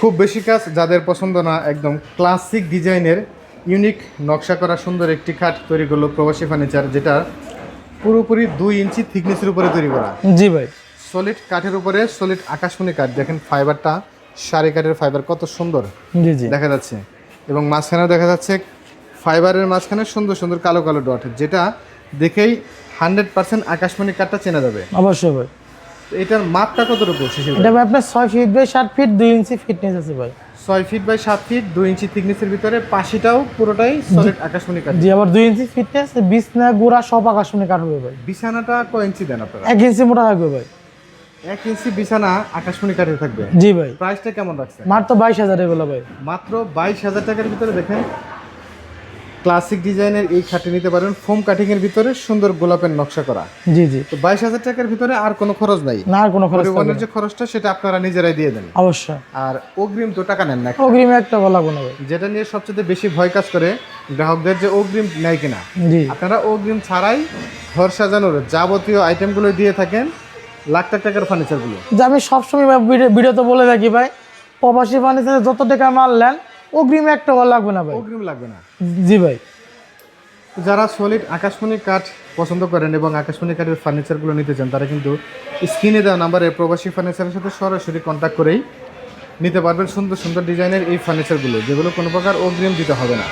খুব বেশি কাজ যাদের পছন্দ না, একদম ক্লাসিক ডিজাইনের ইউনিক নকশা করা সুন্দর একটি খাট তৈরি করলো প্রবাসী ফার্নিচার, যেটা পুরোপুরি 2 ইঞ্চি থিকনেসের উপরে তৈরি করা। জি ভাই। সলিড কাঠের উপরে সলিড আকাশমণি কাঠ, দেখেন ফাইবারটা সারি কাঠের ফাইবার কত সুন্দর জি জি দেখা যাচ্ছে, এবং মাঝখানেও দেখা যাচ্ছে ফাইবারের মাঝখানে সুন্দর সুন্দর কালো কালো ডট, যেটা দেখেই 100% আকাশমণি কাঠটা চেনা যাবে। অবশ্যই ভাই। তো এটার মাপটা কতটুকু শিশির এটা ভাই? ভাই আপনার 6 feet by 7 feet 2 inch fitness আছে ভাই। 6 ফিট বাই 7 ফিট 2 ইঞ্চি থিকনেসের ভিতরে, পাশিটাও পুরোটাই সলিড আকাশমণি কাঠ। জি, আবার 2 ইঞ্চি ফিটনেস, বিছনা গোড়া সব আকাশমণি কাঠ হবে ভাই। বিছানাটা কয় ইঞ্চি দেন আপনারা? 1 ইঞ্চি মোটা থাকবে ভাই। 1 ইঞ্চি বিছানা আকাশমণি কাঠের থাকবে। জি ভাই। প্রাইসটা কেমন রাখছেন? মাত্র 22,000 এগুলো ভাই। মাত্র 22,000 টাকার ভিতরে দেখেন ক্লাসিক ডিজাইনের এই খাটে নিতে পারেন, ফোম কাটিং এর ভিতরে সুন্দর গোলাপের নকশা করা। জি জি। তো 22,000 টাকার ভিতরে আর কোনো খরচ নাই, না আর কোনো খরচ থাকবে পরিবহনের না। যে খরচটা সেটা আপনারা নিজেরাই দিয়ে দেন। অবশ্যই। আর অগ্রিম তো টাকা নেন না। অগ্রিম একটা বলা লাগবে না ভাই। যেটা নিয়ে সবচেয়ে বেশি ভয় কাজ করে গ্রাহকদের, যে অগ্রিম নেয় কিনা। জি। আপনারা অগ্রিম ছাড়াই ঘর সাজানোর যাবতীয় আইটেমগুলো দিয়ে থাকেন, লাখ লাখ টাকার ফার্নিচারগুলো। যে আমি সবসময় ভিডিওতে বলে থাকি ভাই, প্রবাসী ফার্নিচারে যত টাকা মাল নেন অগ্রিম একটা বলা লাগবে না ভাই। অগ্রিম লাগবে না। জি ভাই। যারা সলিড আকাশমণি কাঠ পছন্দ করেন এবং আকাশমণি কাঠের ফার্নিচারগুলো নিতে চান, তারা কিন্তু স্ক্রিনে দেওয়া নাম্বারে প্রবাসী ফার্নিচারের সাথে সরাসরি কন্ট্যাক্ট করেই নিতে পারবেন সুন্দর সুন্দর ডিজাইনের এই ফার্নিচারগুলো, যেগুলো কোনো প্রকার অগ্রিম দিতে হবে না।